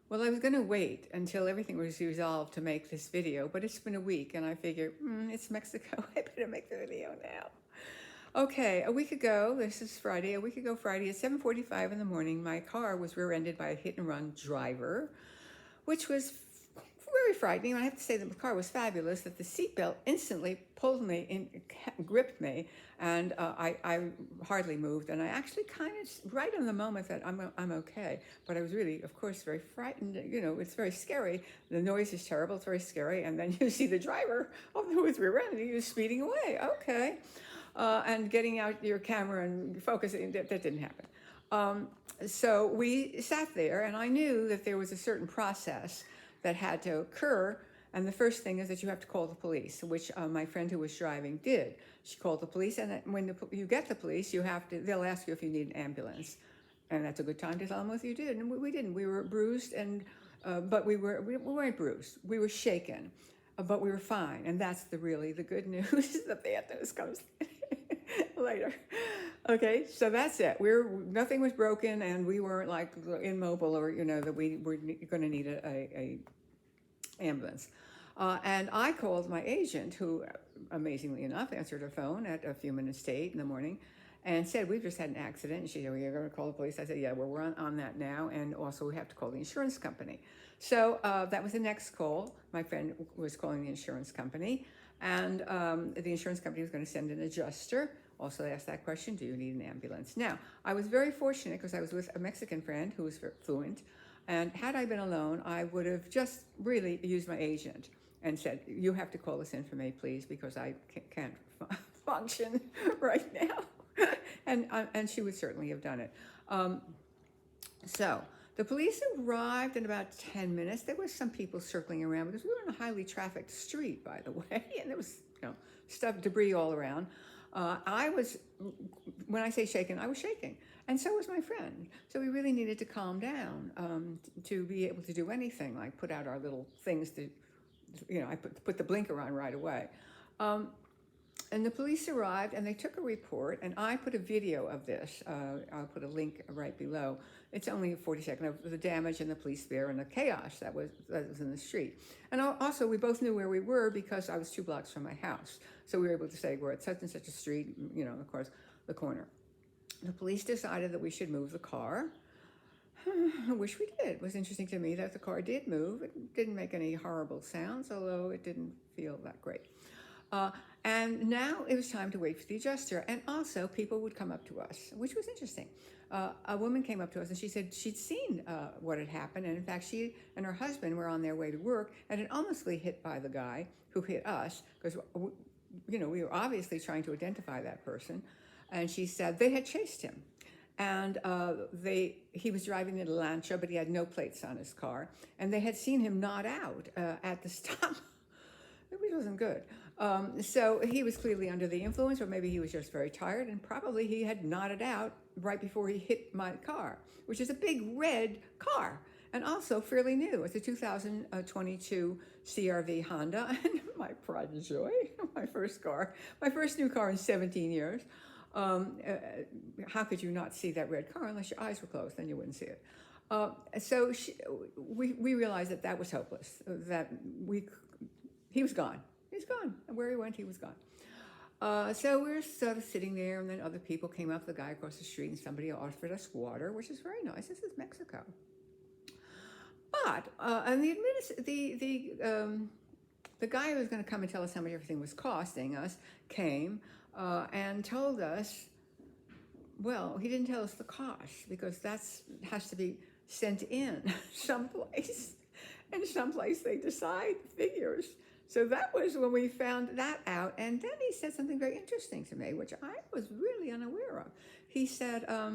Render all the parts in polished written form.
Well, I was going to wait until everything was resolved to make this video, but it's been a week and I figured, it's Mexico. I better make the video now. Okay, a week ago, this is Friday, a week ago Friday at 7:45 in the morning, my car was rear-ended by a hit-and-run driver, which was very frightening. I have to say that the car was fabulous, that the seatbelt instantly pulled me in, gripped me, and I hardly moved. And I actually kind of, right in the moment that I'm okay, but I was really, of course, very frightened. You know, it's very scary. The noise is terrible, it's very scary. And then you see the driver, who was rear-ended, you speeding away. Okay. And getting out your camera and focusing, that didn't happen. So we sat there, and I knew that there was a certain process that had to occur. And the first thing is that you have to call the police, which my friend who was driving did. She called the police, and when you get the police, they'll ask you if you need an ambulance. And that's a good time to tell them what you did. And we didn't. We were bruised, but we weren't bruised. We were shaken, but we were fine. And that's really the good news. The bad news comes later. Okay, so that's it. Nothing was broken, and we weren't like immobile, or that we were going to need a ambulance. And I called my agent, who, amazingly enough, answered her phone at a few minutes to 8 in the morning, and said, "We've just had an accident." And she said, "Well, you're going to call the police?" I said, "Yeah, well, we're on that now, and also we have to call the insurance company." So that was the next call. My friend was calling the insurance company, and the insurance company was going to send an adjuster. Also, they asked that question, "Do you need an ambulance?" Now, I was very fortunate because I was with a Mexican friend who was fluent, and had I been alone, I would have just really used my agent and said, "You have to call this in for me, please, because I can't function right now." And she would certainly have done it. So the police arrived in about 10 minutes. There was some people circling around because we were on a highly trafficked street, by the way, and there was debris all around. When I say shaken, I was shaking, and so was my friend. So we really needed to calm down to be able to do anything, like put out our little things to, I put the blinker on right away. And the police arrived, and they took a report, and I put a video of this. I'll put a link right below. It's only 40 seconds of the damage and the police there and the chaos that was in the street. And also, we both knew where we were because I was 2 blocks from my house. So we were able to say we're at such and such a street, of course, the corner. The police decided that we should move the car. I wish we did. It was interesting to me that the car did move. It didn't make any horrible sounds, although it didn't feel that great. And now it was time to wait for the adjuster. And also, people would come up to us, which was interesting. A woman came up to us, and she said she'd seen what had happened. And in fact, she and her husband were on their way to work and had almost been hit by the guy who hit us, because we were obviously trying to identify that person. And she said they had chased him. And he was driving a Lancia, but he had no plates on his car. And they had seen him nod out at the stop. It wasn't good. So he was clearly under the influence, or maybe he was just very tired, and probably he had nodded out right before he hit my car, which is a big red car, and also fairly new. It's a 2022 CRV Honda, and my pride and joy, my first new car in 17 years. How could you not see that red car unless your eyes were closed? Then you wouldn't see it. So we realized that was hopeless. He was gone. He's gone. And where he went, he was gone. So we were sort of sitting there, and then other people came up, the guy across the street, and somebody offered us water, which is very nice. This is Mexico. But and the guy who was going to come and tell us how much everything was costing us came and told us, well, he didn't tell us the cost, because that has to be sent in someplace, and someplace they decide figures. So that was when we found that out. And then he said something very interesting to me, which I was really unaware of. He said, I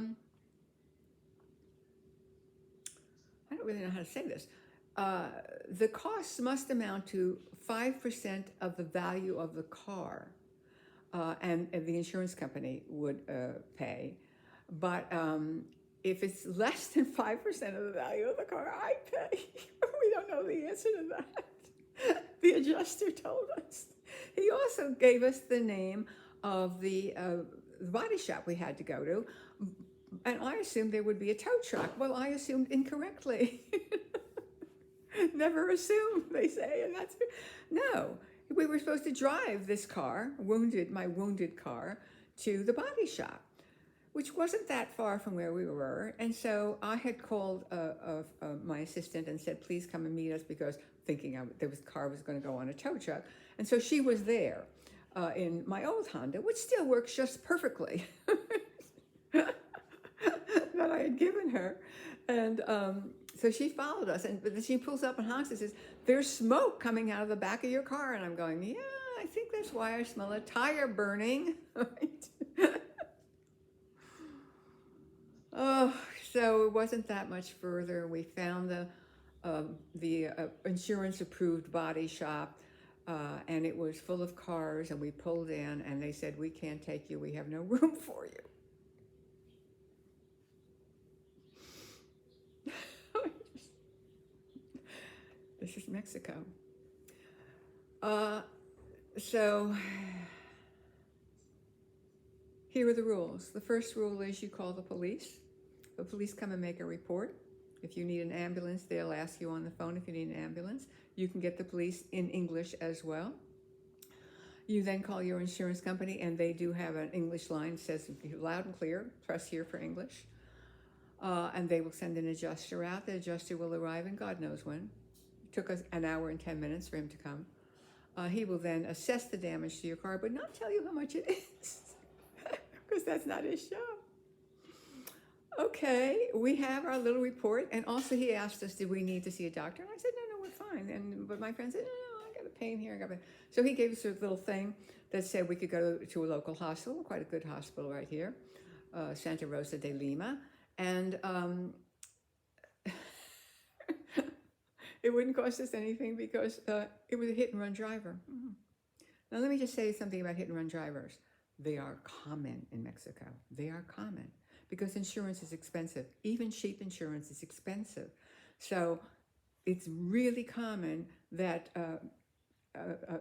don't really know how to say this. The costs must amount to 5% of the value of the car, and the insurance company would pay. But if it's less than 5% of the value of the car, I pay. We don't know the answer to that. The adjuster told us. He also gave us the name of the body shop we had to go to, and I assumed there would be a tow truck. Well, I assumed incorrectly. never assume, they say, and that's no. We were supposed to drive this car, my wounded car, to the body shop, which wasn't that far from where we were. And so I had called my assistant and said, please come and meet us, because thinking the car was going to go on a tow truck. And so she was there in my old Honda, which still works just perfectly, that I had given her. And so she followed us, but then she pulls up and honks and says, there's smoke coming out of the back of your car. And I'm going, yeah, I think that's why I smell a tire burning. Oh, so it wasn't that much further. We found the insurance-approved body shop, and it was full of cars, and we pulled in, and they said, we can't take you. We have no room for you. This is Mexico. So here are the rules. The first rule is you call the police. The police come and make a report. If you need an ambulance, they'll ask you on the phone if you need an ambulance. You can get the police in English as well. You then call your insurance company, and they do have an English line that says loud and clear, press here for English. And they will send an adjuster out. The adjuster will arrive, and God knows when. It took us an hour and 10 minutes for him to come. He will then assess the damage to your car, but not tell you how much it is, because that's not his job. Okay, we have our little report, and also he asked us, did we need to see a doctor? And I said, no, we're fine. But my friend said, no, I got a pain here. So he gave us a little thing that said we could go to a local hospital, quite a good hospital right here, Santa Rosa de Lima, and it wouldn't cost us anything because it was a hit-and-run driver. Now, let me just say something about hit-and-run drivers. They are common in Mexico. They are common because insurance is expensive. Even cheap insurance is expensive. So it's really common that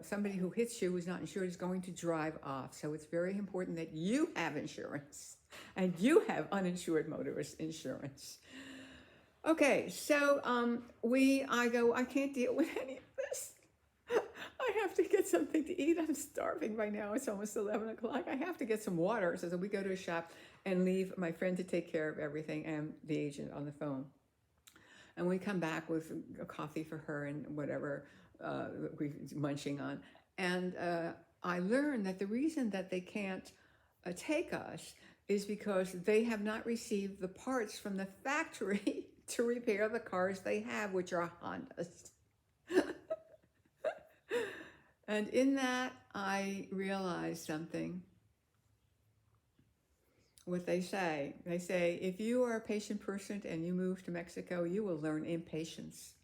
somebody who hits you who's not insured is going to drive off. So it's very important that you have insurance and you have uninsured motorist insurance. Okay, so I can't deal with any of this. I have to get something to eat. I'm starving by now. It's almost 11 o'clock. I have to get some water. So we go to a shop and leave my friend to take care of everything and the agent on the phone. And we come back with a coffee for her and whatever we're munching on. And I learned that the reason that they can't take us is because they have not received the parts from the factory to repair the cars they have, which are Hondas. And in that, I realized something. What they say, if you are a patient person and you move to Mexico, you will learn impatience.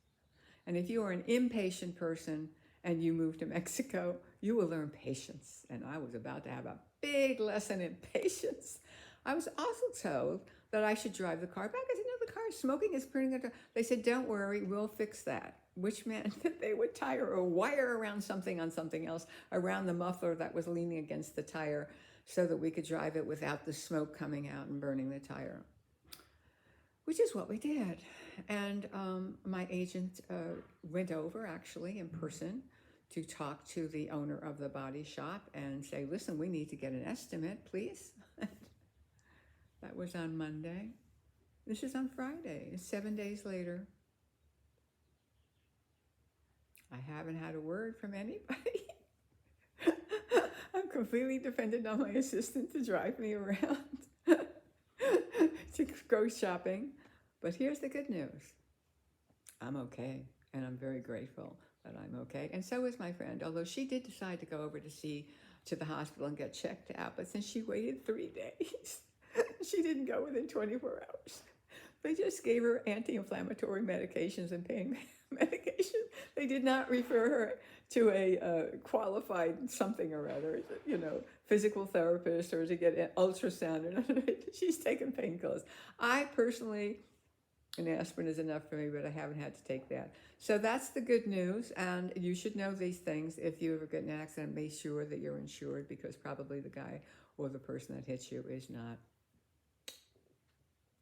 And if you are an impatient person and you move to Mexico, you will learn patience. And I was about to have a big lesson in patience. I was also told that I should drive the car back. I said, no, the car is smoking, it's burning. They said, don't worry, we'll fix that. Which meant that they would tie a wire around something on something else, around the muffler that was leaning against the tire, so that we could drive it without the smoke coming out and burning the tire, which is what we did. And my agent went over actually in person to talk to the owner of the body shop and say, listen, we need to get an estimate, please. That was on Monday. This is on Friday. It's 7 days later. I haven't had a word from anybody. I'm completely dependent on my assistant to drive me around to go shopping. But here's the good news. I'm okay, and I'm very grateful that I'm okay. And so is my friend, although she did decide to go over to the hospital and get checked out. But since she waited 3 days, she didn't go within 24 hours. They just gave her anti-inflammatory medications and pain medication. They did not refer her to a qualified something or other, physical therapist or to get an ultrasound. She's taken painkillers. I personally, an aspirin is enough for me, but I haven't had to take that. So that's the good news, and you should know these things. If you ever get in an accident, make sure that you're insured, because probably the guy or the person that hits you is not.